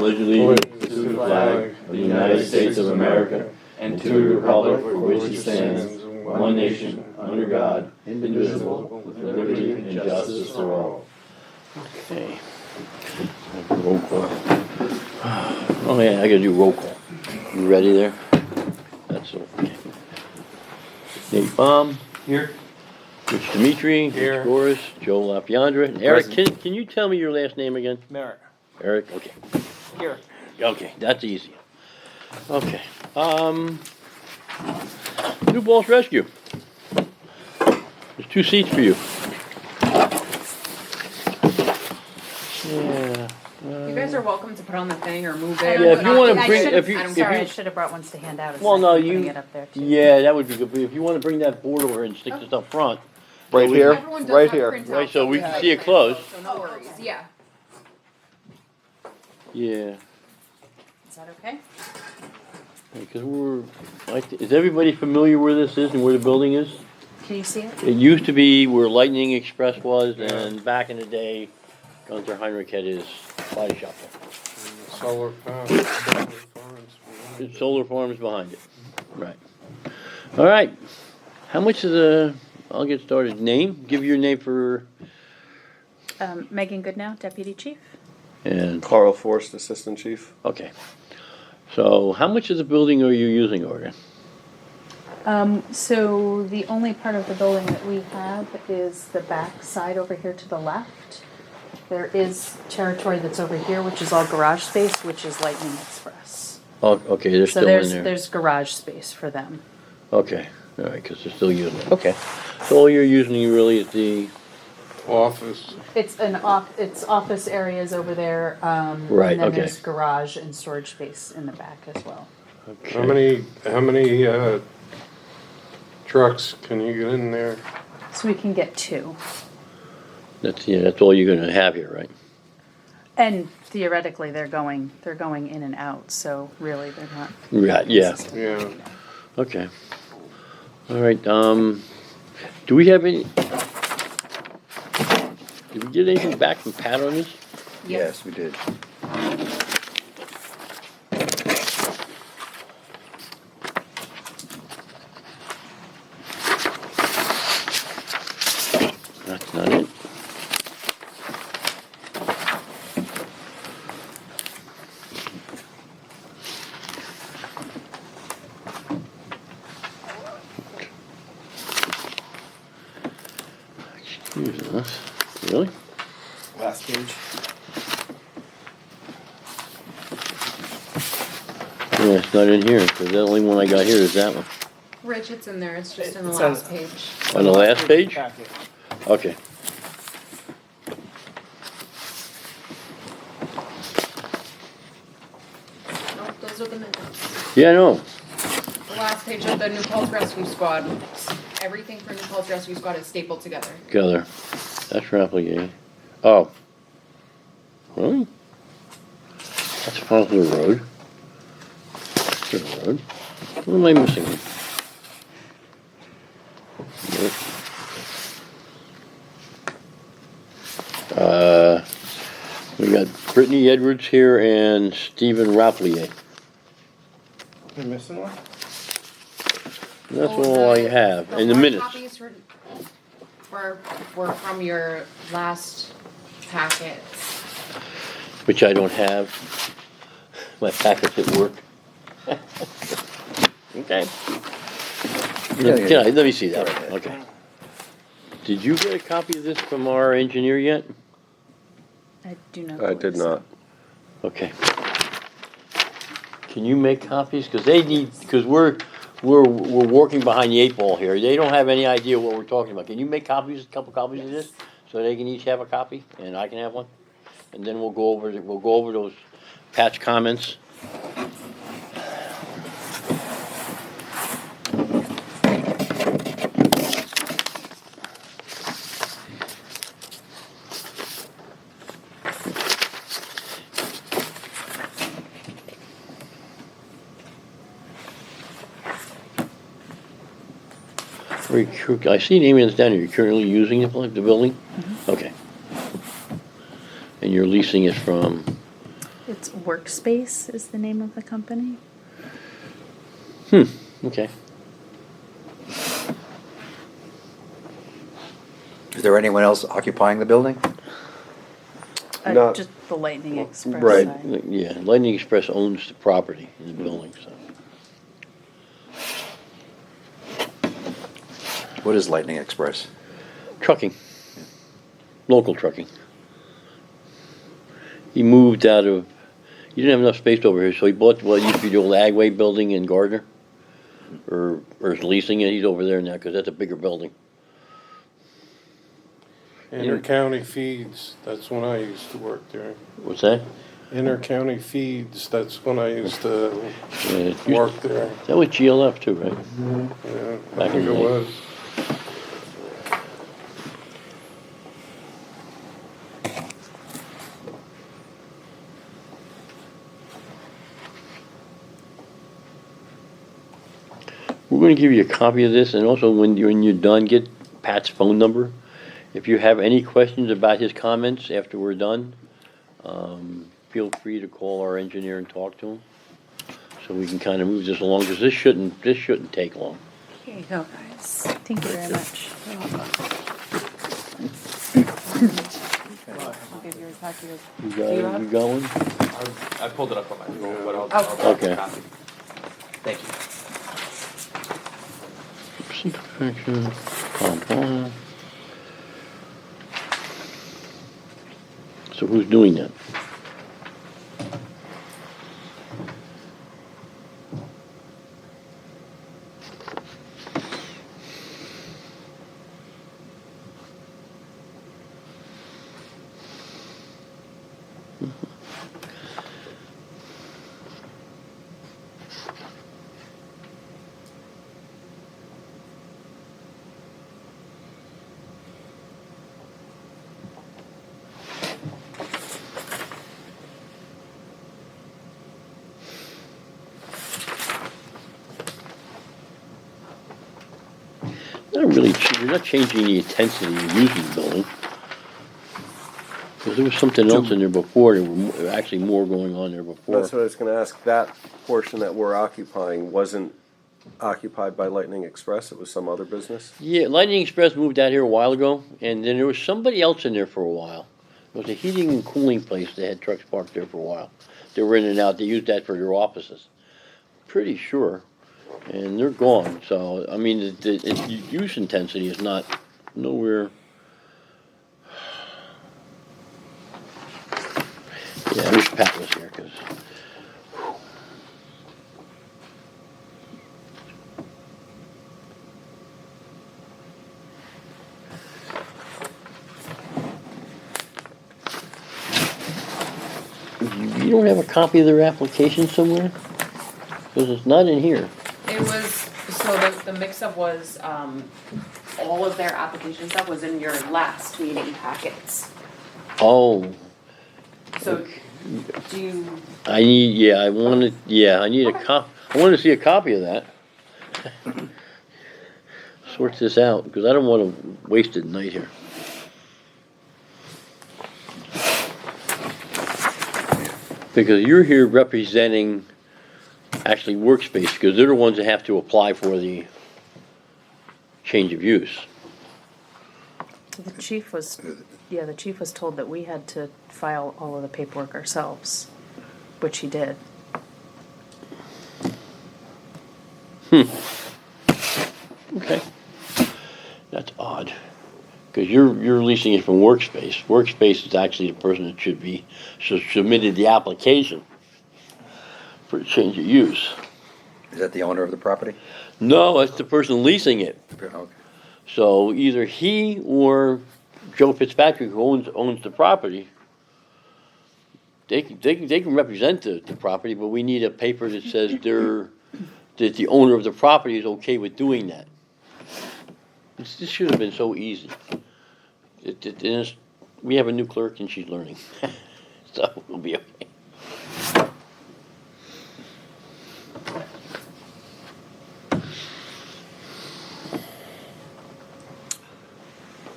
pledge allegiance to the flag of the United States of America and to the republic for which it stands, one nation, under God, indivisible, with liberty and justice for all. Okay. Roll call. Oh yeah, I gotta do roll call. You ready there? That's okay. Nate Baum. Here. Rich Dimitri. Here. Rich Boris. Joe LaPiandra. And Eric, can you tell me your last name again? Merritt. Eric, okay. Here. Okay, that's easy. Okay. New Balls Rescue. There's 2 seats for you. Yeah. You guys are welcome to put on the thing or move it. Yeah, if you wanna bring- I if you- don't if care. you- I should have brought ones to hand out. Well, no, Putting you. it up there too. Yeah, that would be good. But if you want to bring that board over and stick this up front, Right here, Everyone does right have here. printouts, right, so we yeah. can see it close. So no worries. Yeah. Yeah. Is that okay? Because is everybody familiar where this is and where the building is? Can you see it? It used to be where Lightning Express was, and back in the day, Gunther Heinrich had his body shop there. Solar farms. It's Solar Farms behind it. Right. All right. How much is the? I'll get started. Name. Give your name for. Megan Goodnow, Deputy Chief. And Carl Forst, Assistant Chief. okay. So how much of the building are you using over there? So the only part of the building that we have is the back side over here to the left. There is territory that's over here, which is all garage space, which is Lightning Express. Oh, okay. They're So still in there. there's garage space for them. Okay. All right, because they're still using it. Okay. So all you're using really is the. Office. It's it's office areas over there. Right, And then okay. there's garage and storage space in the back as well. Okay. How many trucks can you get in there? So we can get 2. That's all you're gonna have here, right? And theoretically, they're going in and out, so really they're not. Right. Yeah. Yeah. Okay. All right. Do we have any? Did we get anything back from Pat on this? Yes, we did. That's not it. Excuse us. Really? Last page. Yeah, it's not in here, because the only one I got here is that one. Rich, it's in there. It's just in the It's last on- page. On the last page? Packet. Okay. Nope, those are the minutes. Yeah, no. The last page of the New Paltz Rescue Squad. Everything for New Paltz Rescue Squad is stapled together. Together. That's Rampling. Oh. Really? That's Fosler Road. Fosler Road. What am I missing? Nope. We got Brittany Edwards here and Stephen Rapplier. You missing one? That's Oh, all I have in the hard minutes. Copies were from your last packet. Which I don't have. My packets at work. Okay. Let me see that one. Okay. Did you get a copy of this from our engineer yet? I do not. I did not. Okay. Can you make copies? Because we're working behind the 8 ball here. They don't have any idea what we're talking about. Can you make a couple copies of this? So they can each have a copy and I can have one? And then we'll go over those patch comments. I see Namian's down here. You're currently using the building? Okay. And you're leasing it from? It's Workspace is the name of the company. Okay. Is there anyone else occupying the building? No. Just the Lightning Express Right. side. Yeah, Lightning Express owns the property in the building, so. What is Lightning Express? Trucking. Local trucking. He moved out of, he didn't have enough space over here, so he bought what used to be the old Agway building in Gardner. Or is leasing it, he's over there now, cause that's a bigger building. Intercounty Feeds, that's when I used to work there. What's that? Intercounty Feeds, that's when I used to Yeah, it used- work there. That was GLF too, right? Yeah, I Back in think the it day. was. We're gonna give you a copy of this, and also when you're done, get Pat's phone number. If you have any questions about his comments after we're done, feel free to call our engineer and talk to him. So we can kinda move this along, cause this shouldn't take long. Here you go, guys. Thank you very much. I'll give you a copy of. You going? I pulled it up on my phone, but I'll Oh. Okay. copy. Thank you. Secret action, compound. So who's doing that? Not really, you're not changing the intensity of using the building. Because there was something else in there before, there were actually more going on there before. That's what I was gonna ask. That portion that we're occupying wasn't occupied by Lightning Express, it was some other business? Yeah, Lightning Express moved out here a while ago, and then there was somebody else in there for a while. It was a heating and cooling place, they had trucks parked there for a while. They were in and out, they used that for their offices. Pretty sure, and they're gone, so, I mean, the use intensity is not nowhere. Yeah, I wish Pat was here, 'cause. You don't have a copy of their application somewhere? Because it's not in here. It was, so the mix-up was, all of their application stuff was in your last meeting packets. Oh, So, do you, I need, I need I wanna see a copy of that. Sort this out, because I don't wanna waste a night here. Because you're here representing actually Workspace, because they're the ones that have to apply for the change of use. The chief was told that we had to file all of the paperwork ourselves, which he did. Okay. That's odd, because you're leasing it from Workspace. Workspace is actually the person that should submitted the application for a change of use. Is that the owner of the property? No, it's the person leasing it. Okay. So either he or Joe Fitzpatrick, who owns the property, they can represent the property, but we need a paper that says that the owner of the property is okay with doing that. This should have been so easy. We have a new clerk and she's learning, so we'll be okay.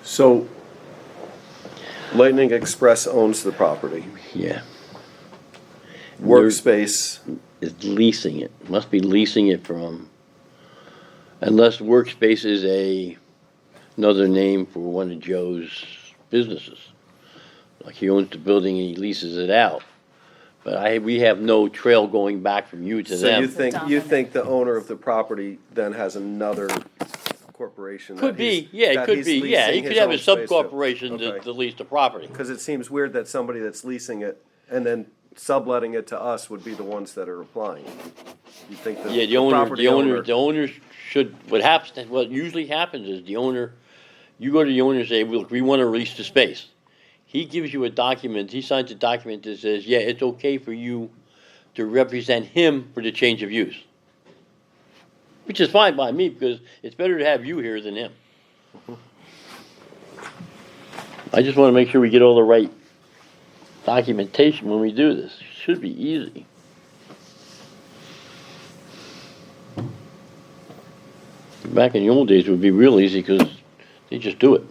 So, Lightning Express owns the property. Yeah. Workspace, Is leasing it, must be leasing it from, unless workspace is another name for one of Joe's businesses. Like he owns the building and he leases it out. But we have no trail going back from you to so you them. think the owner of the property then has another corporation? Could be, yeah, it could be, yeah, he could have a sub-corporation to lease the property. Because it seems weird that somebody that's leasing it and then subletting it to us would be the ones that are applying. You think that Yeah, the property the owner should, what usually happens is the owner, you go to the owner and say, look, we wanna release the space. He gives you a document, he signs a document that says, yeah, it's okay for you to represent him for the change of use. Which is fine by me, because it's better to have you here than him. I just wanna make sure we get all the right documentation when we do this. Should be easy. Back in the old days, it would be real easy, because they just do it.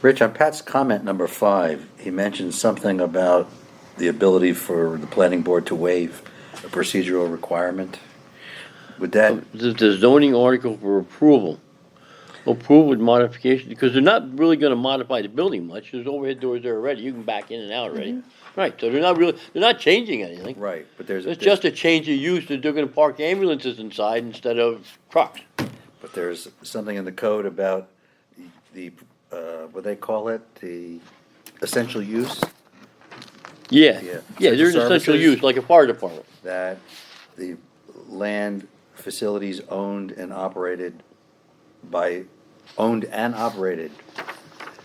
Rich, on Pat's comment number 5, he mentioned something about the ability for the planning board to waive a procedural requirement. Would that, The zoning article for approval with modification, because they're not really gonna modify the building much, there's overhead doors there already, you can back in and out already. Right, so they're not changing anything. right, but there's, It's just a change of use, that they're gonna park ambulances inside instead of trucks. but there's something in the code about the, what they call it, the essential use, Yeah, Yeah. yeah, there's Essential essential services. use, like a fire department. that the land facilities owned and operated.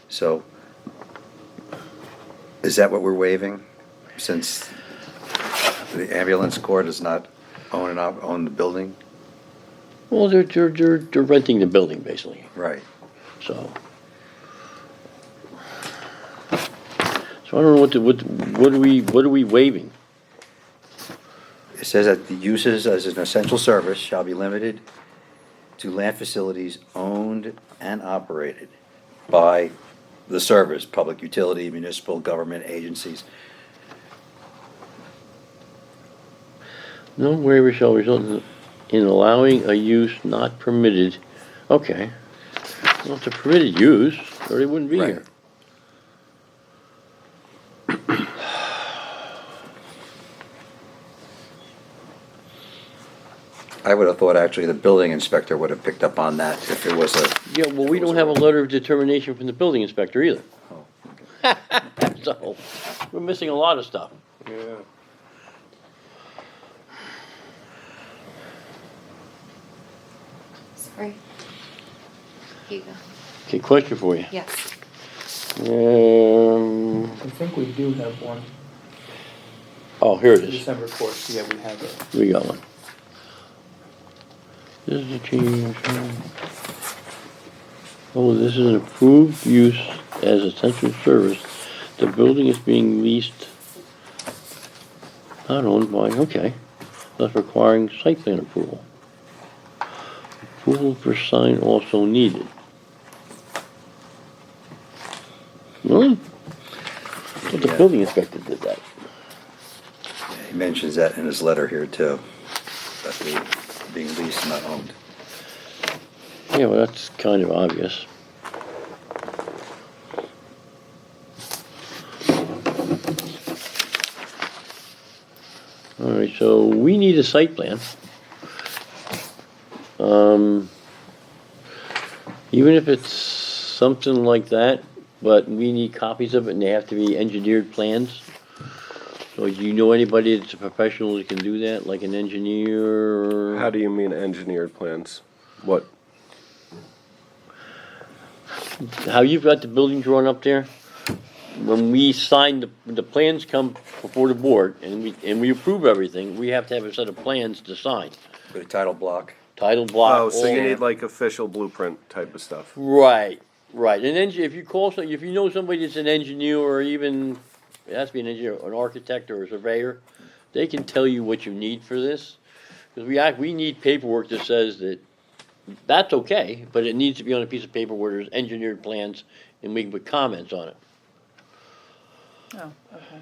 So, is that what we're waiving? Since the ambulance corps does not own the building? Well, they're renting the building, basically, Right. so. So I don't know what are we waiving? It says that the uses as an essential service shall be limited to land facilities owned and operated by the service, public utility, municipal government agencies. No waiver shall result in allowing a use not permitted. Okay. Well, it's a permitted use, or they wouldn't be Right. here. I would have thought actually the building inspector would have picked up on that if it was a. Yeah, well, we don't have a letter of determination from the building inspector either. So, we're missing a lot of stuff. Yeah. Sorry. Here you go. Okay, question for you. Yes. I think we do have one, Oh, here it is. December 4th, yeah, we have it. We got one. This is a change. Oh, this is an approved use as essential service. The building is being leased, not owned by, okay, thus requiring site plan approval. Approval for sign also needed. Really? But the Yeah. building inspector did that. He mentions that in his letter here too, that the being leased, not owned. Yeah, well, that's kind of obvious. All right, so we need a site plan. Even if it's something like that, but we need copies of it and they have to be engineered plans. So do you know anybody that's a professional that can do that, like an engineer or? How do you mean engineered plans? What? How you've got the building drawn up there? When we sign, the plans come before the board and we approve everything, we have to have a set of plans to sign. With a title block. Title block. Oh, so all you that. need like official blueprint type of stuff. Right, right. And then if you call some, if you know somebody that's an engineer or even, it has to be an engineer, an architect or a surveyor, they can tell you what you need for this. Because we need paperwork that says that that's okay, but it needs to be on a piece of paper where there's engineered plans and we can put comments on it. Oh, okay.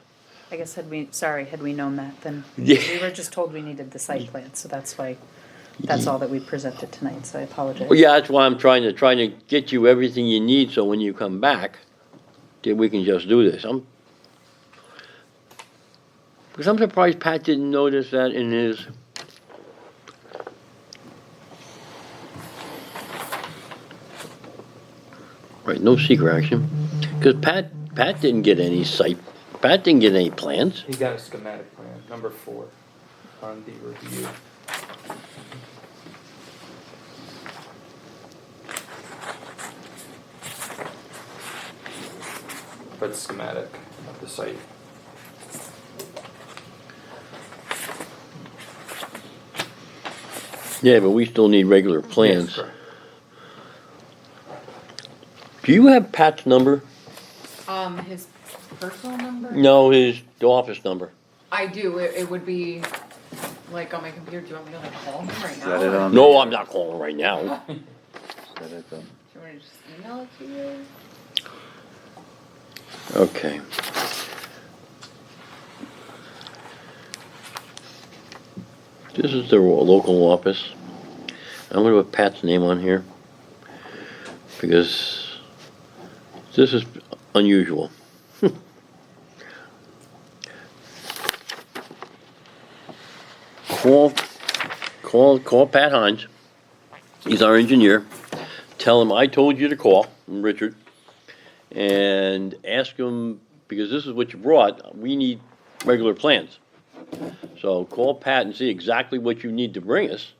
I guess had we known that, then Yeah. we were just told we needed the site plan, so that's all that we presented tonight, so I apologize. Well, yeah, that's why I'm trying to get you everything you need, so when you come back, then we can just do this. Because I'm surprised Pat didn't notice that in his. Right, no secret action. Because Pat didn't get any Pat didn't get any plans. He got a schematic plan, number 4, on the review. But schematic of the site. Yeah, but we still need regular Yes, plans. correct. Do you have Pat's number? His personal number? No, the office number. I do, it would be, like, on my computer, do you want me to, like, call him right now? Got it or- on? No, I'm not calling right now. Got it, Do you want me to just email it to you? Okay. This is the local office. I'm gonna put Pat's name on here because this is unusual. Call Pat Hines. He's our engineer. Tell him I told you to call, Richard, and ask him, because this is what you brought, we need regular plans. So call Pat and see exactly what you need to bring us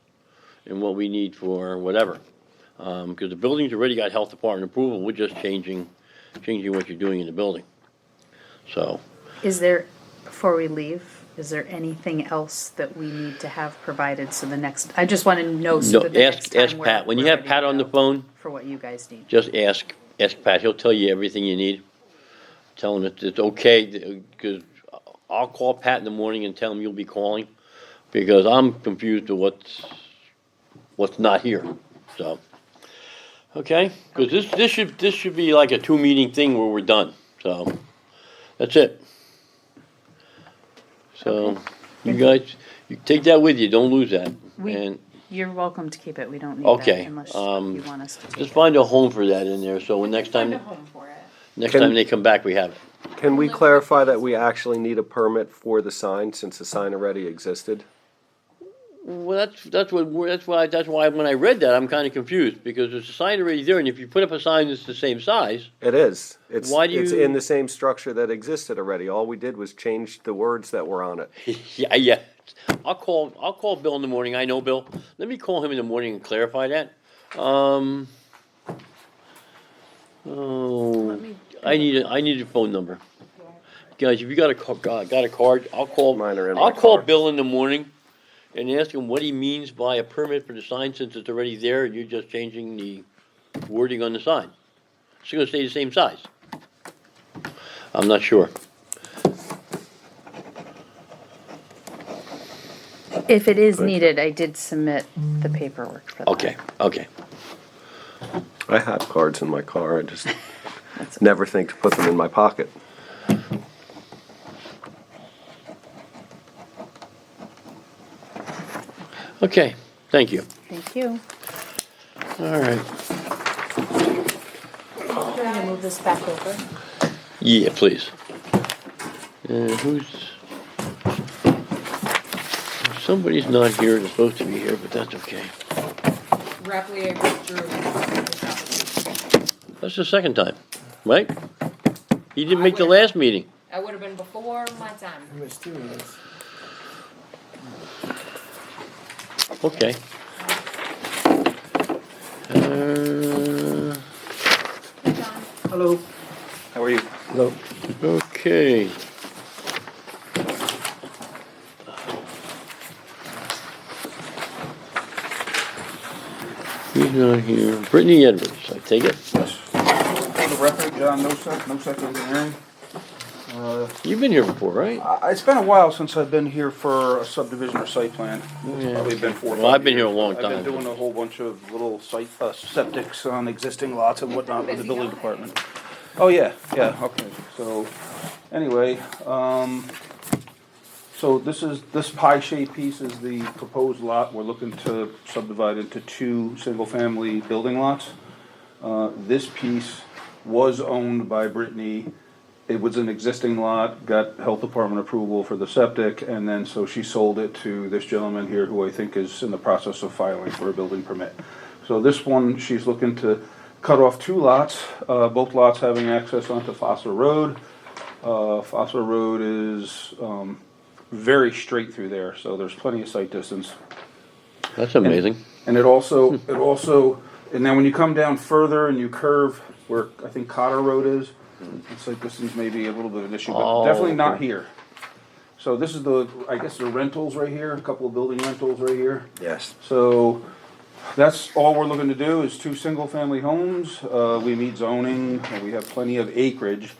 and what we need for whatever. Because the building's already got health department approval, we're just changing what you're doing in the building. So, Is there, before we leave, is there anything else that we need to have provided, so the next, I just wanna know so no, that the next ask time Pat, when you we're have ready Pat to on the go phone, for what you guys need. just ask Pat, he'll tell you everything you need. Tell him it's okay, because I'll call Pat in the morning and tell him you'll be calling, because I'm confused with what's not here, so. Okay, because this should be like a 2-meeting thing where we're done, so, that's it. So, you guys, you take that with you, don't lose that, and You're welcome to keep it, we don't need Okay, that unless um, you want us to take just it. find a home for that in there, so when next Find a time, home for it. next Can- time they come back, we have it. Can we clarify that we actually need a permit for the sign since the sign already existed? Well, that's why when I read that, I'm kinda confused, because there's a sign already there, and if you put up a sign that's the same size, It is. It's Why do it's you- in the same structure that existed already. All we did was change the words that were on it. yeah. I'll call Bill in the morning, I know Bill, let me call him in the morning and clarify that. I need a phone number. Guys, if you got a card, Mine are in my I'll call car. Bill in the morning and ask him what he means by a permit for the sign, since it's already there and you're just changing the wording on the sign. It's gonna stay the same size. I'm not sure. If it is needed, I did submit the paperwork for that. Okay. I have cards in my car. I just That's- never think to put them in my pocket. Okay, thank you. Thank you. All right. Do you move this back over? Yeah, please. Somebody's not here, they're supposed to be here, but that's okay. Rapidly, I withdrew this application. That's the second time, right? He didn't make the last meeting. I would have been before my time. Mysterious. Okay. Hey, John. Hello. How are you? Okay. He's not here. Brittany Edwards, I take it. Yes. For the record, no second engineering. You've been here before, right? It's been a while since I've been here for a subdivision or site plan. It's probably been 4 or 5 Well, I've been here a years. long I've time. been doing a whole bunch of little septics on existing lots and whatnot with the building department. Oh, yeah, okay. So anyway, so this pie-shaped piece is the proposed lot. We're looking to subdivide into 2 single-family building lots. This piece was owned by Brittany. It was an existing lot, got health department approval for the septic, and then so she sold it to this gentleman here who I think is in the process of filing for a building permit. So this one, she's looking to cut off 2 lots, both lots having access onto Foster Road. Foster Road is very straight through there, so there's plenty of sight distance. That's amazing. And it also, and then when you come down further and you curve where I think Cotter Road is, it's like distance may be a little bit of an issue, but Oh, definitely not okay. here. So this is I guess the rentals right here, a couple of building rentals right here. Yes. So that's all we're looking to do is 2 single-family homes. We meet zoning, and we have plenty of acreage.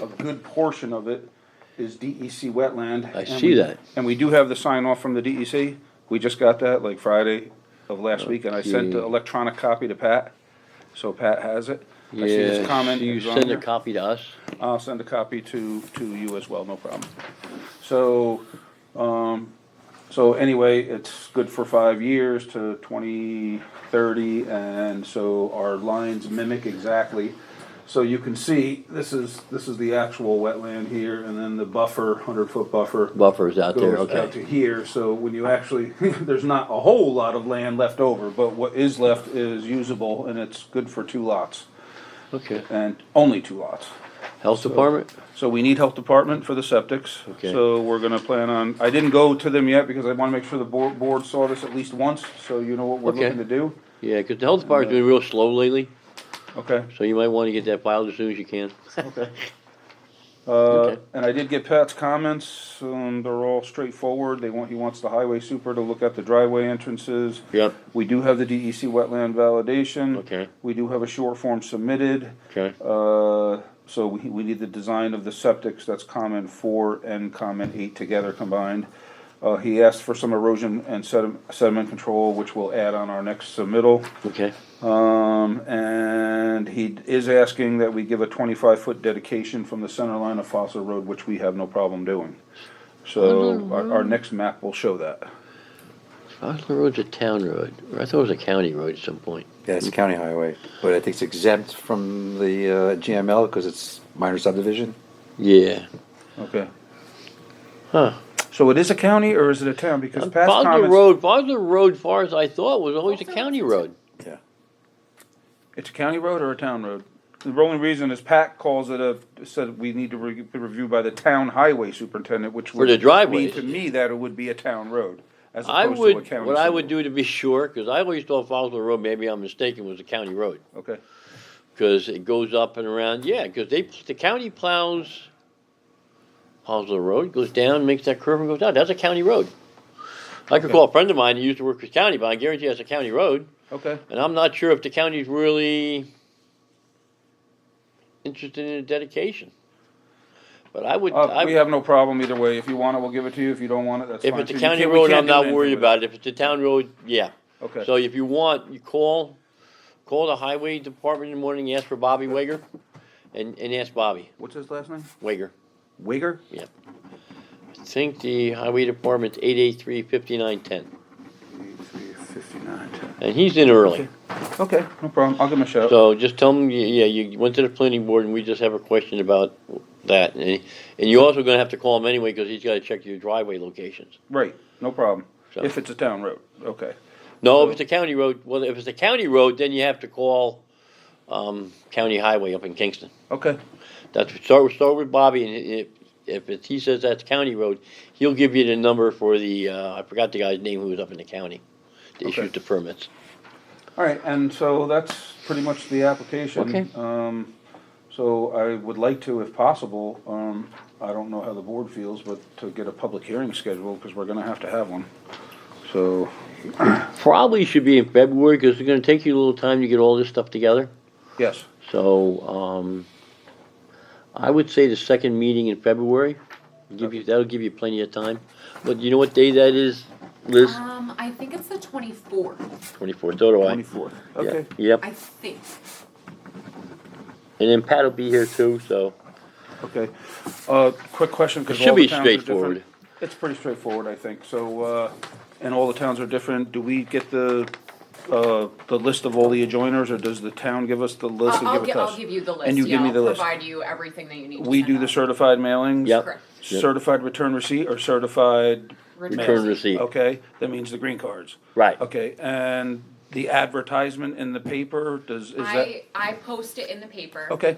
A good portion of it is DEC wetland. I and see we- that. And we do have the sign off from the DEC. We just got that like Friday of last week, and I sent the Okay. electronic copy to Pat. So Pat has it. I see his Yeah, comment so you is on send a here. copy to us? I'll send a copy to you as well, no problem. So, so anyway, it's good for 5 years to 2030, and so our lines mimic exactly. So you can see, this is the actual wetland here, and then the buffer, 100-foot buffer. Buffers out there, Goes out to okay. here, so when you actually, there's not a whole lot of land left over, but what is left is usable, and it's good for 2 lots, Okay. and only 2 lots. Health department? So we need health department for the septics. Okay. So we're gonna plan on, I didn't go to them yet because I wanna make sure the board saw this at least once, so you know what we're Okay. looking to do. Yeah, 'cause the health department's been real slow lately, Okay, so you might wanna get that filed as soon as you can. okay. Okay. And I did get Pat's comments, they're all straightforward. He wants the highway super to look at the driveway entrances. Yep, We do have the DEC wetland validation. okay, We do have a short form submitted. okay, So we need the design of the septics, that's comment 4 and comment 8 together combined. He asked for some erosion and sediment control, which we'll add on our next submittal. okay. And he is asking that we give a 25-foot dedication from the center line of Fossil Road, which we have no problem doing. So our next map will show that. Osler Road's a town road, or I thought it was a county road at some point. Yeah, it's a county highway, but I think it's exempt from the GML because it's minor subdivision. Yeah, Okay. huh. So it is a county or is it a town? Because past Fosler comments. Road, far as I thought, was always a county road. Yeah. It's a county road or a town road? The only reason is Pat calls it said we need to be reviewed by the town highway superintendent, which For would the driveways. mean to me that it would be a town road as I opposed to a would, county. what I would single. do to be sure, cause I always thought Fosler Road, maybe I'm mistaken, was a county road. Okay, Cause it goes up and around, yeah, cause the county plows Fosler Road, goes down, makes that curve and goes down, that's a county road. I could Okay. call a friend of mine who used to work for the county, but I guarantee that's a county road, okay, and I'm not sure if the county's really interested in a dedication. But I would, we have no problem either way. If you want it, we'll give it to you. If you don't want it, that's if fine. it's a too. county We road, can't I'm do not anything worried with about it, if it's a town road, yeah. Okay. So if you want, you call the highway department in the morning, ask for Bobby Wager, and ask Bobby What's his last name? Wager. Wager? I think the highway department's 883-5910, 59. and he's in early. Okay, no problem. I'll give him a shout. So just tell him, yeah, you went to the planning board and we just have a question about that. And you're also gonna have to call him anyway, cause he's gotta check your driveway locations. Right, no problem. So- If it's a town road, okay. No, if it's a county road, well, if it's a county road, then you have to call, county highway up in Kingston. Okay, That's, start with Bobby, and if he says that's county road, he'll give you the number for the, I forgot the guy's name who was up in the county, that Okay. issues the permits. all right, and so that's pretty much the application. Okay. So I would like to, if possible, I don't know how the board feels, but to get a public hearing scheduled, because we're gonna have to have one. So, Probably should be in February, cause it's gonna take you a little time to get all this stuff together. yes, So, I would say the second meeting in February, that'll give you plenty of time. But you know what day that is, Liz? I think it's the 24th, 24th, so do I. 24th, Yeah. okay. Yep, I think. and then Pat will be here too, so, Okay. Quick question, It because should all be the towns are different. straightforward. It's pretty straightforward, I think. So, and all the towns are different. Do we get the list of all the adjoiners, or does the town give us the list and give it to us? I'll give you the list, And you yeah, give me I'll the list. provide you everything that you need to We send do the out. certified mailings? Yep. Correct. Yep. Certified return receipt or certified? Return receipt. Okay, that means the green cards. Right. Okay, and the advertisement in the paper, is that? I post it in the paper. Okay,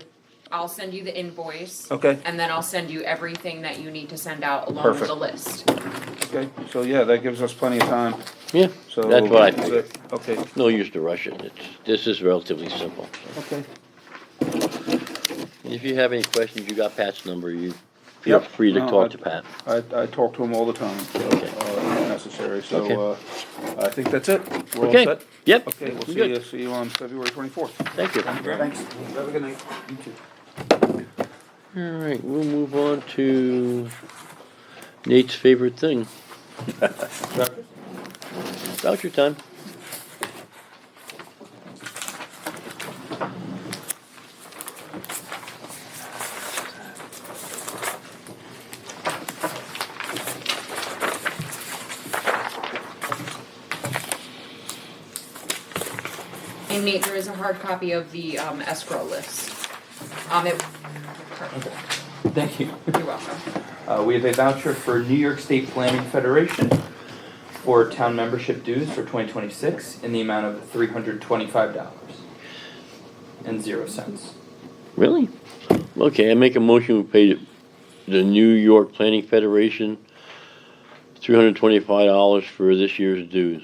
I'll send you the invoice. Okay. And then I'll send you everything that you need to send out along with Perfect. the list. okay, so yeah, that gives us plenty of time, Yeah, so. that's what I is figured. it- Okay, No use to rush it. This is relatively simple. okay. If you have any questions, you got Pat's number, you feel Yep. free to No, talk to Pat. I talk to him all the time, so, Okay. if necessary, Okay. so, I think that's it. We're all Okay, set? yep, Okay, we'll good. see you on February 24th. Thank you. Thanks. Have a good night. You too. All right, we'll move on to Nate's favorite thing. Voucher time. And Nate, there is a hard copy of the escrow list. Thank you. You're welcome. We have a voucher for New York State Planning Federation for town membership dues for 2026 in the amount of $325.00. Really? Okay, I make a motion we pay the New York Planning Federation $325 for this year's dues.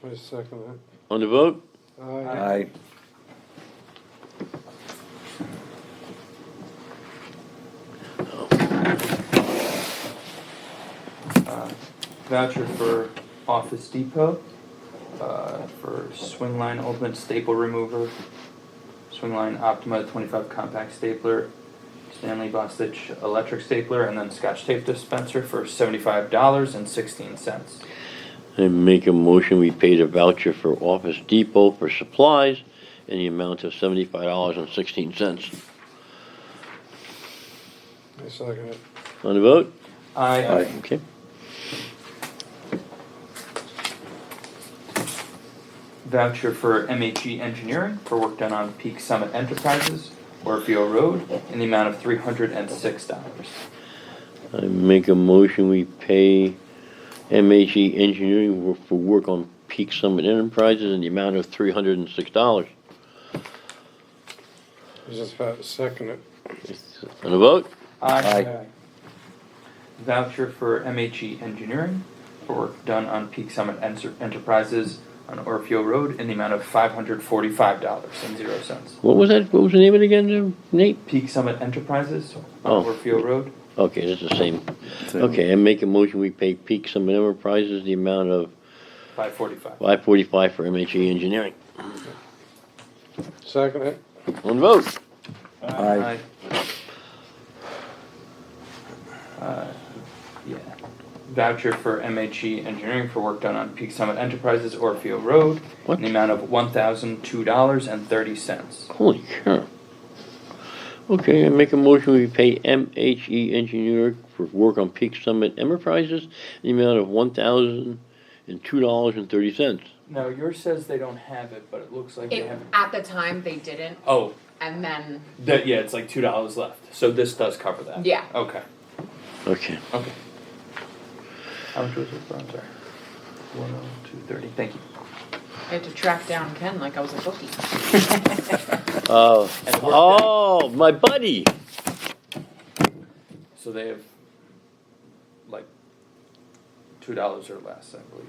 I second On the vote? that. Aye. Aye. Voucher for Office Depot, for Swingline Ultimate Staple Remover, Swingline Optima 25 Compact Stapler, Stanley Bostitch Electric Stapler, and then Scotch Tape Dispenser for $75.16. I make a motion we pay the voucher for Office Depot for supplies in the amount of $75.16. I second it. On the vote? Aye. Okay. Voucher for MHE Engineering for work done on Peak Summit Enterprises, Orfeo Road, in the amount of $306. I make a motion we pay MHE Engineering for work on Peak Summit Enterprises in the amount of $306. I just had to second it. On the vote? Aye. Voucher for MHE Engineering for work done on Peak Summit Enterprises on Orfeo Road in the amount of $545.00. What was that? What was the name of it again, Nate? Peak Summit Enterprises Oh. on Orfeo Road. Okay, that's the same. Okay, I make a motion we pay Peak Summit Enterprises the amount of $545. $545 for MHE Engineering. Second it. On the vote? Aye. Yeah. Voucher for MHE Engineering for work done on Peak Summit Enterprises, Orfeo Road, What? in the amount of $1,002.30. Holy cow. Okay, I make a motion we pay MHE Engineering for work on Peak Summit Enterprises in the amount of $1,002.30. No, yours says they don't have it, but it looks like they have it. At the time, they didn't, Oh, and then, yeah, it's like $2 left. So this does cover that. yeah. Okay. Okay. Okay. How much was it for? I'm sorry. 102.30. Thank you. I had to track down Ken like I was a bookie. Oh, my buddy. So they have like $2 or less, I believe.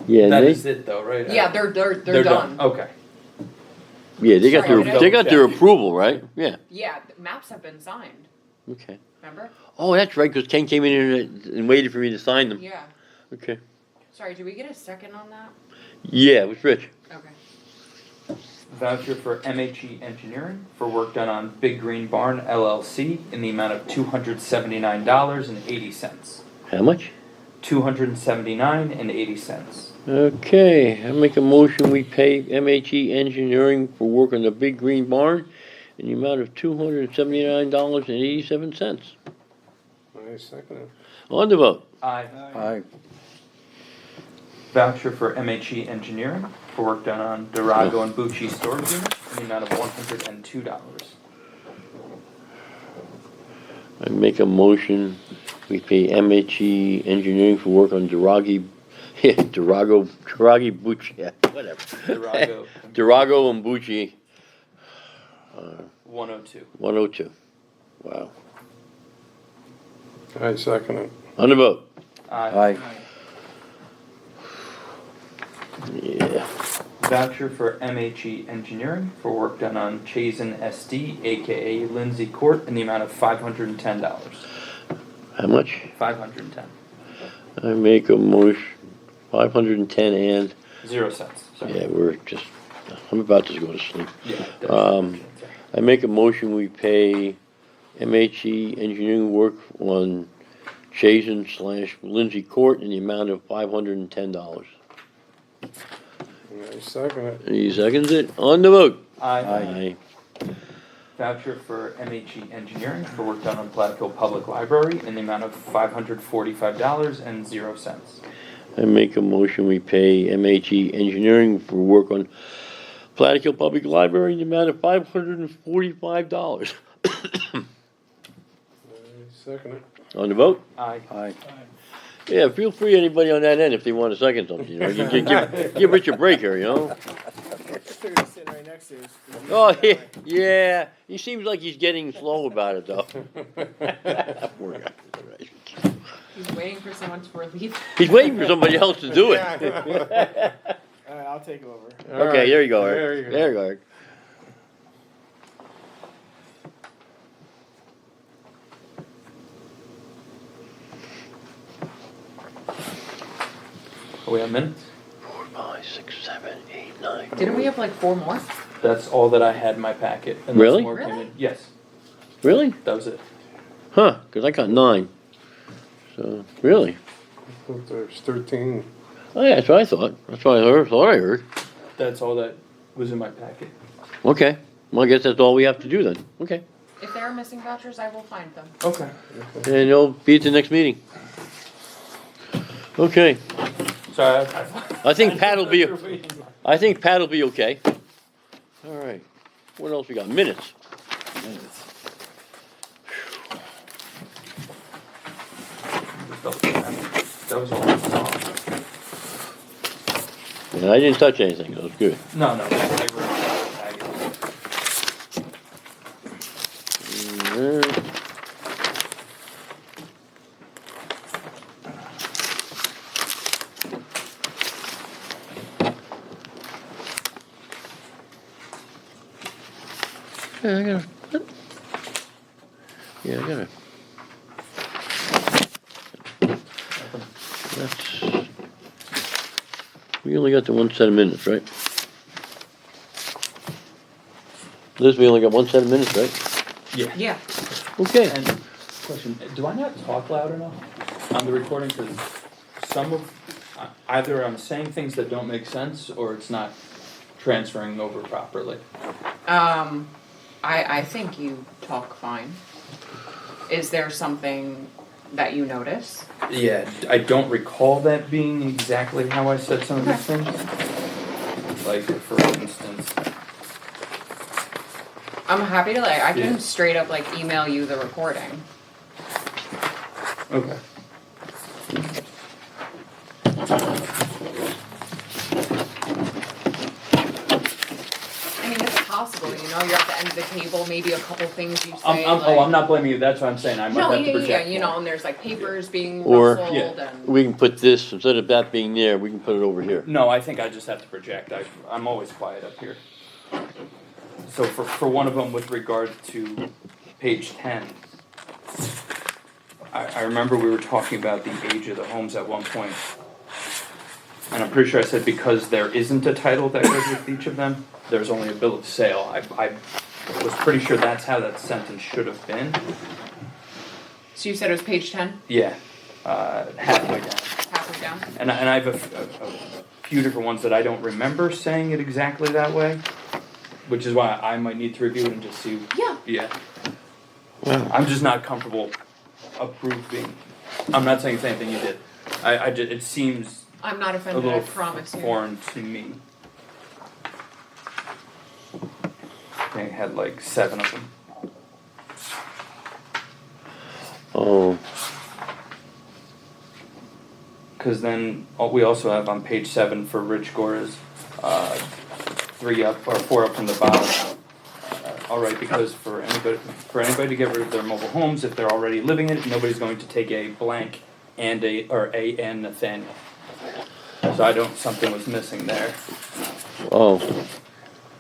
Yeah, That they, is it, though, right? Yeah, they're done. Okay. yeah, they got Sorry, their, they got their approval, right? Yeah, Yeah, the maps have been signed, okay. remember? Oh, that's right, because Ken came in and waited for me to sign them. Yeah. Okay. Sorry, did we get a second on that? Yeah, it was Rich. Okay. Voucher for MHE Engineering for work done on Big Green Barn LLC in the amount of $279.80. How much? $279.80. Okay, I make a motion we pay MHE Engineering for work on the Big Green Barn in the amount of $279.87. I second it. On the vote. Aye. Aye. Voucher for MHE Engineering for work done on Durago and Bucci storage units in the amount of $102. I make a motion, we pay MHE Engineering for work on Duragi, Bucci, yeah, whatever. Durago. Durago and Bucci, 102. 102. Wow. I second it. On the vote. Aye. Yeah. Voucher for MHE Engineering for work done on Chazen SD, aka Lindsay Court, in the amount of $510. How much? 510. I make a motion, 510 and, 0 cents. Sorry. yeah, we're just, I'm about to go to sleep. Yeah. I make a motion, we pay MHE Engineering work on Chazen/Lindsay Court in the amount of $510. I second it. He seconds it. On the vote. Aye. Voucher for MHE Engineering for work done on Plattekill Public Library in the amount of $545.00. I make a motion, we pay MHE Engineering for work on Plattekill Public Library in the amount of $545. I second it. On the vote? Aye. Aye. Yeah, feel free, anybody on that end, if they want to second something, you know, give Rich a break here, you know? Sitting right next to you. Oh, yeah, he seems like he's getting slow about it, though. Poor guy. He's waiting for someone to relieve. He's waiting for somebody else to do it. Alright, I'll take over. Okay, there you go, There Eric. you go. There you go, Eric. We have minutes? 4, 5, 6, 7, 8, 9. Didn't we have like 4 more? That's all that I had in my packet. Unless Really? more came in. Yes, Really? that was it. Huh, because I got 9. So, really? I think there's 13. Oh, yeah, that's what I thought. That's what thought I heard. That's all that was in my packet. Okay. Well, I guess that's all we have to do then. Okay. If there are missing vouchers, I will find them. Okay. And they'll be at the next meeting. Okay. Sorry, I think Pat'll be, I think Pat'll be okay. All right. What else we got? Minutes. That was all I saw. And I didn't touch anything. That was good. No, no. I read the packet. Yeah, I gotta. Yeah, I gotta. That's. We only got the one set of minutes, right? Liz, we only got one set of minutes, right? Yeah. Okay. And question, do I not talk loud enough on the recording? Because some of, either I'm saying things that don't make sense or it's not transferring over properly. I think you talk fine. Is there something that you notice? Yeah, I don't recall that being exactly how I said some of these things. Like, for instance, I'm happy to I can Yeah. straight up email you the recording. okay. I mean, it's possible, you're at the end of the table, maybe a couple things you say. I'm not blaming you. That's what I'm saying. I might No, have to yeah, project. and there's papers being Or- rustled Yeah. and. We can put this, instead of that being there, we can put it over here. No, I think I just have to project. I'm always quiet up here. So for one of them with regard to page 10, I remember we were talking about the age of the homes at one point. And I'm pretty sure I said because there isn't a title that goes with each of them, there's only a bill of sale. I was pretty sure that's how that sentence should have been. So you said it was page 10, Yeah, halfway down. halfway down? And I have a few different ones that I don't remember saying it exactly that way, which is why I might need to review it and just see. Yeah. Yeah. I'm just not comfortable approving. I'm not saying the same thing you did. I just, it seems I'm not a offended, I little promise you. foreign to me. They had like 7 of them. Oh, Because then we also have on page 7 for Rich Gora's 3 up or 4 up from the bottom. All right, because for anybody to get rid of their mobile homes, if they're already living in it, nobody's going to take a blank and a Nathaniel. So something was missing there. oh,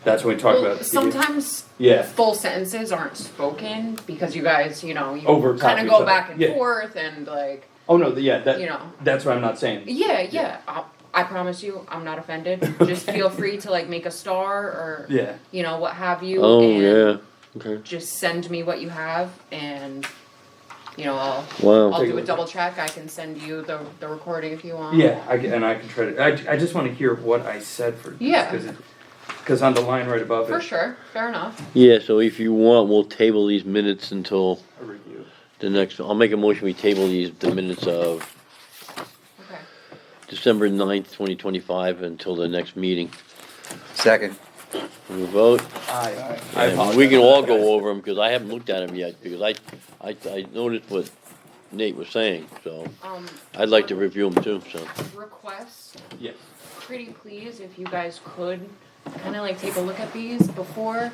That's when we talked Well, about. sometimes Yeah. full sentences aren't spoken because you guys, you know, you Over top kind of each go other. back and Yeah. forth and like, Oh no, yeah, that you know. that's what I'm not saying. Yeah. I promise you, I'm not offended. Just feel free to like make a star or, Yeah. you know, what have you. oh, and yeah, okay, just send me what you have and, you know, I'll wow. Take do a a look. double check. I can send you the recording if you want. Yeah, I can try to. I just want to hear what I said for. Yeah. Because on the line right above For it. sure, fair enough. Yeah, so if you want, we'll table these minutes until A review. the next, I'll make a motion, we table the minutes of Okay. December 9th, 2025 until the next meeting. Second. We vote, I and apologize. we can all go over them, because I haven't looked at them yet, because I noticed what Nate was saying, so I'd like to review them too, so. Request, Yes. pretty please, if you guys could kind of like take a look at these before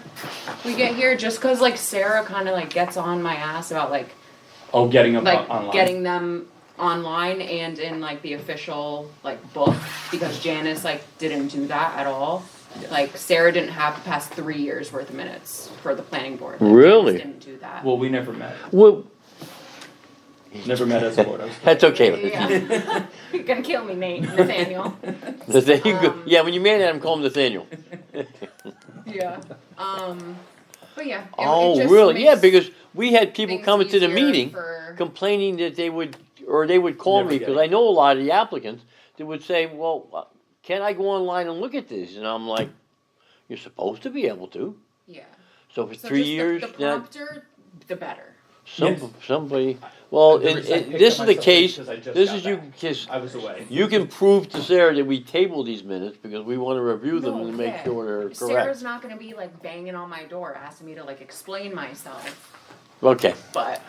we get here, just cause like Sarah kind of like gets on my ass about like Oh, getting them like online. getting them online and in like the official like book, because Janice like didn't do that at all. Yeah. Like Sarah didn't have the past 3 years worth of minutes for the planning board. Like, Really? Janice didn't do that. Well, we never met. Well, Never met as a board. that's okay. Yeah. You're gonna kill me, Nathaniel. Nathaniel, yeah, when you man at him, call him Nathaniel. Yeah. But yeah. It Oh, just really? Yeah, makes because we had people things coming to the easier meeting for- complaining that they would call Never me, get because it. I know a lot of the applicants that would say, well, can I go online and look at this? And I'm like, you're supposed to be able to. Yeah. So for So 3 just years, the that prompter, the better. Yes. somebody, well, I picked this up is the myself case, because I just this got is you, back. because I was away. you can prove to Sarah that we table these minutes, because we want to review them No, and make yeah. sure they're Sarah's correct. not gonna be like banging on my door asking me to like explain myself, Okay, but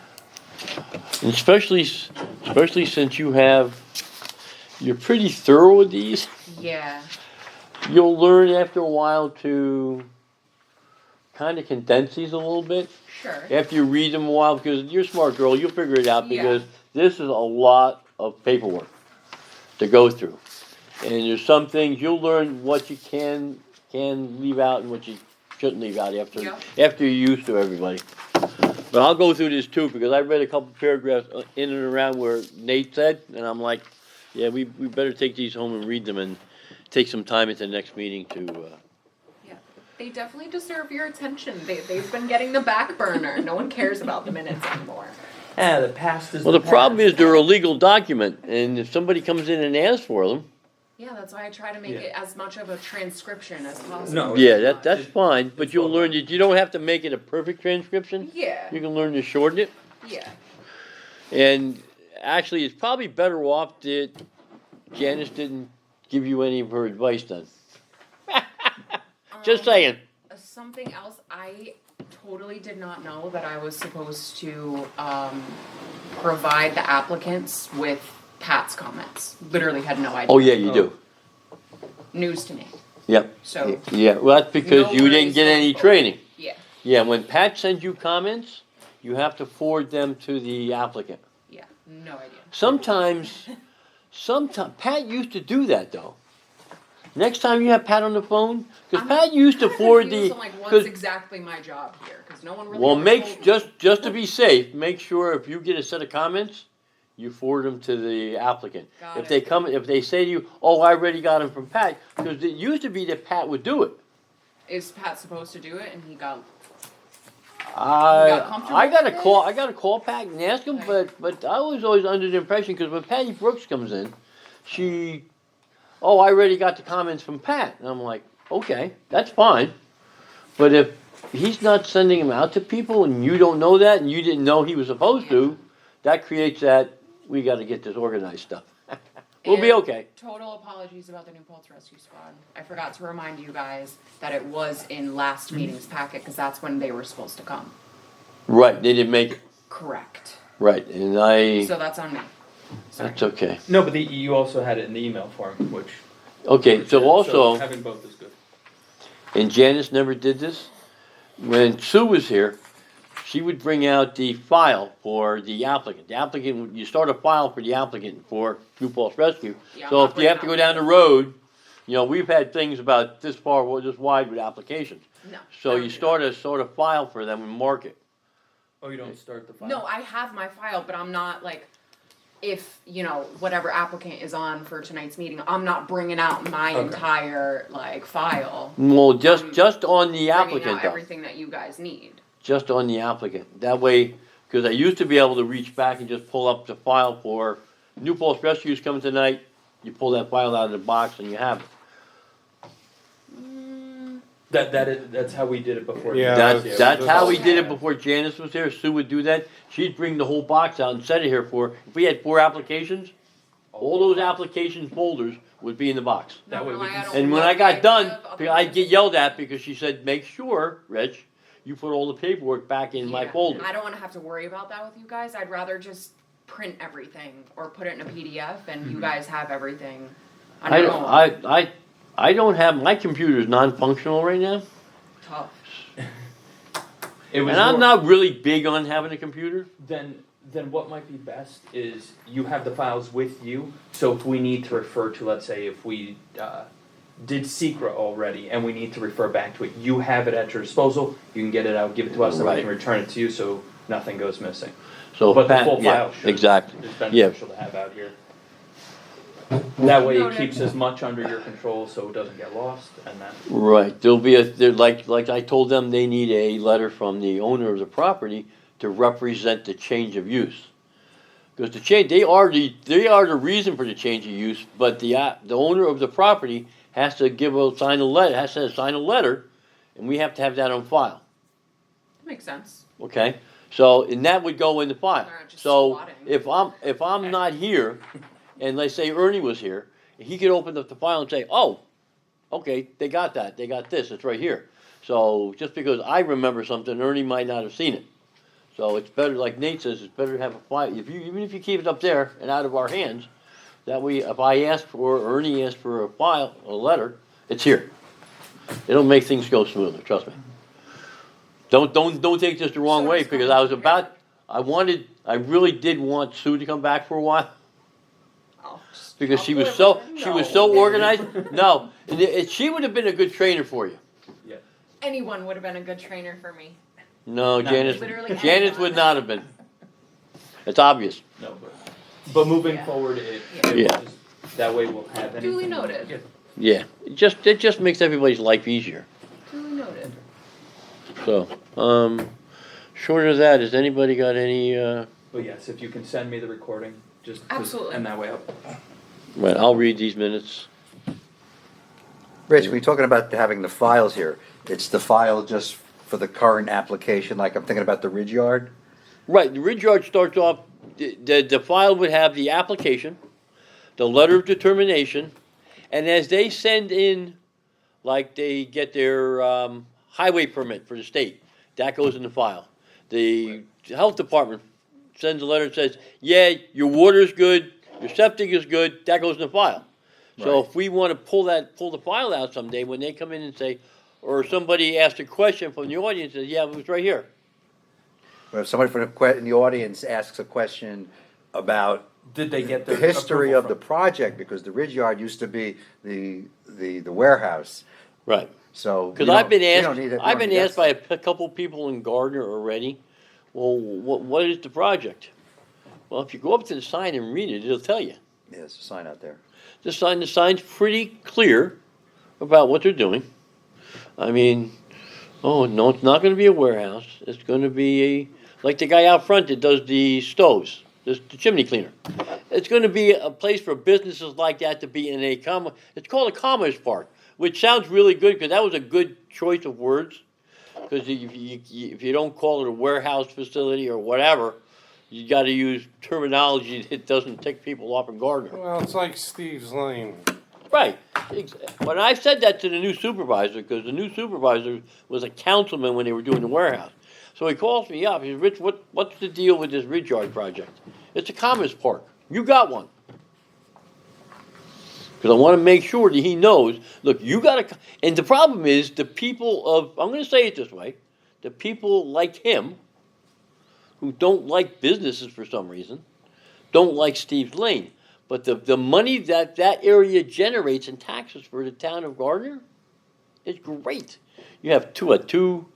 and especially since you're pretty thorough with these. yeah. You'll learn after a while to kind of condense these a little bit. Sure. After you read them a while, because you're a smart girl, you'll figure it out, Yeah. because this is a lot of paperwork to go through. And there's some things, you'll learn what you can leave out and what you shouldn't leave out after you're used to everybody. But I'll go through this too, because I read a couple paragraphs in and around where Nate said, and I'm like, yeah, we better take these home and read them and take some time at the next meeting to, Yeah. They definitely deserve your attention. They've been getting the back burner. No one cares about the minutes anymore. Yeah, the past is. well, the problem is they're a legal document, and if somebody comes in and asks for them, Yeah, that's why I try to make Yeah. it as much of a transcription as possible. No, yeah, that's fine, but it's you'll all learn that you don't have to make it a perfect transcription. Yeah. You can learn to shorten it, Yeah. and actually, it's probably better off that Janice didn't give you any of her advice then. Just saying. Something else, I totally did not know that I was supposed to provide the applicants with Pat's comments. Literally had no idea. Oh, yeah, you do. News to me. Yep. So, Yeah, well, that's because No you didn't worries get any going training. yeah, Yeah, when Pat sends you comments, you have to forward them to the applicant. yeah, no idea. Sometimes, Pat used to do that though. Next time you have Pat on the phone, because Pat used to forward Confused the. on, like, what's 'cause- exactly my job here? Because no one really. well, ever told me. just to be safe, make sure if you get a set of comments, you forward them to the applicant. Got If it. if they say to you, "Oh, I already got them from Pat," because it used to be that Pat would do it. Is Pat supposed to do it? And he got. comfortable I got to with call. it? I got to call Pat and ask him, Okay. but I was always under the impression, because when Patty Brooks comes in, I already got the comments from Pat, and I'm like, okay, that's fine, But if he's not sending them out to people and you don't know that and you didn't know he was supposed to, that creates that, we gotta get this organized stuff. We'll be And okay. Total apologies about the New Paltz Rescue Squad. I forgot to remind you guys that it was in last meeting's packet, cause that's when they were supposed to come. Right, they didn't make it. Correct. Right, and I, So that's on me. Sorry. that's okay. No, but you also had it in the email form, which. Okay, so also, Having both is good. and Janice never did this, when Sue was here, she would bring out the file for the applicant. The applicant, you start a file for the applicant for New Paltz Rescue. Yeah, I'm So not if you have to go bringing down the road, you know, we've had things about this far, this wide with applications. No. So I you don't do start a sort of file for them and mark it. Oh, you don't start the file? No, I have my file, but I'm not like, if, you know, whatever applicant is on for tonight's meeting, I'm not bringing out my Okay. entire, like, file. Well, I'm just on the Bringing applicant out though, everything that you guys need. just on the applicant. That way, because I used to be able to reach back and just pull up the file for New Paltz Rescue's coming tonight. You pull that file out of the box and you have it. That's how we did it before. Yeah, That's how we Okay. did it before Janice was here. Sue would do that. She'd bring the whole box out and set it here for, if we had 4 applications, all those application folders would be in the box. That way we Normally, can I don't And when love I the got idea done, of other I'd ones. get yelled at because she said, make sure, Rich, you put all the paperwork back in my Yeah, folder. I don't wanna have to worry about that with you guys. I'd rather just print everything or put it in a PDF and you guys have everything on I your don't, own. I don't have, my computer's non-functional right now. Tough. It was And I'm more- not really big on having a computer. Then what might be best is you have the files with you, so if we need to refer to, let's say, if we did secret already and we need to refer back to it, you have it at your disposal, you can get it out, give it to us, and we Right. can return it to you, so nothing goes missing. So But the Pat- full yeah, file should, exactly. is Yeah. beneficial to have out here. That way it Noted. keeps as much under your control so it doesn't get lost, and that, Right, like I told them, they need a letter from the owner of the property to represent the change of use. Because they are the reason for the change of use, but the owner of the property has to sign a letter, and we have to have that on file, Makes sense. okay? So, and that would go in the file. They're not just So, squatting. if I'm not here, and let's say Ernie was here, he could open up the file and say, oh, okay, they got that, they got this, it's right here. So just because I remember something, Ernie might not have seen it. So it's better, like Nate says, it's better to have a file, even if you keep it up there and out of our hands, that way, if I ask for, Ernie asked for a letter, it's here. It'll make things go smoother, trust me. Don't take this the wrong So way, it's because going- I really did want Sue to come back for a while. Oh, Because I'll she was deliver. she was so organized. No, she would have been a good trainer for you. Anyone would have been a good trainer for me. No, No. Janice Literally Janice anyone. would not have been. It's obvious. no, but moving Yeah. forward, Yeah. that way we'll have anything. Duly noted. Yeah, it just makes everybody's life easier. Duly noted. So, short of that, has anybody got any? But yes, if you can send me the recording, just Absolutely. and that way I'll. Right, I'll read these minutes. Rich, when you're talking about having the files here, it's the file just for the current application, like I'm thinking about the Ridge Yard? Right, the Ridge Yard starts off. The file would have the application, the letter of determination, and as they send in, like they get their highway permit for the state, that goes in the file. The health department sends a letter and says, yeah, your water's good, your septic is good, that goes in the file. So Right. if we want to pull the file out someday, when they come in and say, or somebody asks a question from the audience, says, yeah, it was right here. Or if somebody from in the audience asks a question about Did they get the their history approval of the from- project, because the Ridge Yard used to be the warehouse, Right. so. Because you I've don't- been you asked, don't need it- I've been you don't asked by a couple people in Gardner already, well, what is the project? Well, if you go up to the sign and read it, it'll tell you. Yeah, there's a sign out there. The sign's pretty clear about what they're doing. I mean, oh, no, it's not gonna be a warehouse, it's gonna be like the guy out front that does the stoves, the chimney cleaner. It's gonna be a place for businesses like that to be in it's called a commerce park, which sounds really good, because that was a good choice of words. Cause if you don't call it a warehouse facility or whatever, you gotta use terminology that doesn't tick people off in Gardner. Well, it's like Steve's Lane. Right, but I've said that to the new supervisor, cause the new supervisor was a councilman when they were doing the warehouse. So he calls me up, he says, Rich, what's the deal with this Ridge Yard project? It's a Commerce Park, you got one. Cause I wanna make sure that he knows, look, you gotta, and the problem is, the people of, I'm gonna say it this way, the people like him, who don't like businesses for some reason, don't like Steve's Lane. But the money that area generates in taxes for the town of Gardner is great. You have two, who's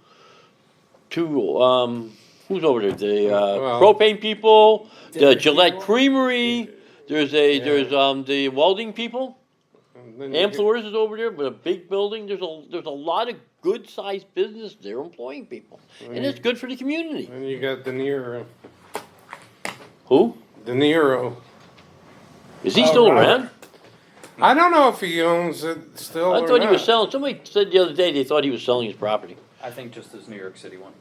over there? The Well- propane people, the Gillette Creamery, there's the welding people. And then you get- Amfleurs is over there, but a big building, there's a lot of good sized business there employing people. And it's good for the community. Then you got De Niro. Who? De Niro. Is he still around? I don't know if he owns it still I or thought he was not. selling, somebody said the other day they thought he was selling his property. I think just this New York City one.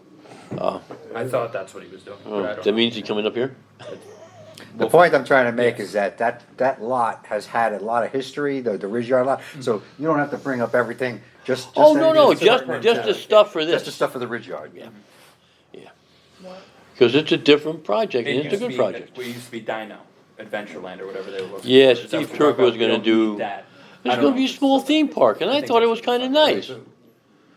Oh, I thought that's what he was doing, but I don't that know. means he's coming up here? The point I'm trying to make is that lot has had a lot of history, the Ridge Yard lot, so you don't have to bring up everything, just. Oh, say no, it's just pertinent the to- stuff for Just the this. stuff for the Ridge Yard. Yeah. Cause it's a different project and It it's a used to good be- project. We used to be Dino, Adventureland or whatever they were looking Yeah, for. Is that Steve what Turk we're- was we gonna don't do- need that. It's I don't gonna know be a if it's small still- theme park and I think thought it that's was what kinda it's nice.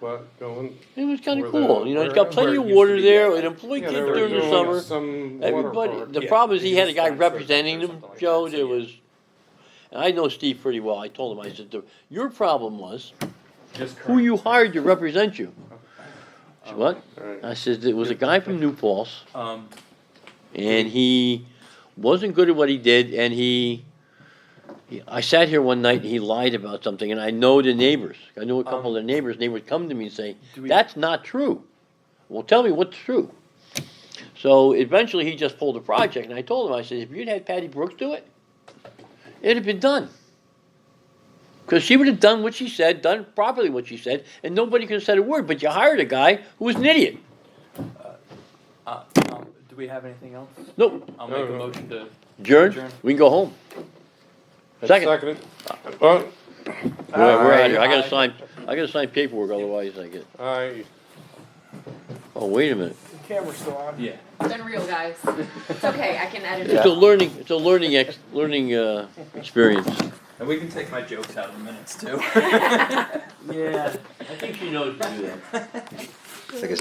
What, going? It was kinda Where cool, the- you know, it's where- got plenty where it of used to water be, there, yeah. it employed Yeah, kids they were during the doing summer. some water Everybody, park. the Yeah, problem is they he had a just guy got service representing or him, something like Joe, that, so there yeah. was, and I know Steve pretty well, I told him, I said, your problem was, Just who you hired to represent you? He said, what? Right. I said, it was a guy from New Paltz, Um, and he wasn't good at what he did, and I sat here one night and he lied about something, and I know the neighbors. I know a couple of the neighbors, and they would come to me and say, that's not true. Well, tell me what's true. So eventually he just pulled the project, and I told him, I said, if you'd had Patty Brooks do it, it'd have been done. Because she would have done what she said, done properly what she said, and nobody could have said a word, but you hired a guy who was an idiot. do we have anything else? Nope, I'll make a motion to adjourn, Adjourn. we can go home. Second. Seconded. Oh, We're out of here. I gotta sign paperwork, otherwise I get, oh, wait a minute. The camera's still on. Yeah. It's unreal, guys. It's okay, I can edit It's it. a learning experience. And we can take my jokes out of the minutes too. Yeah, I think she knows to do that. It's like a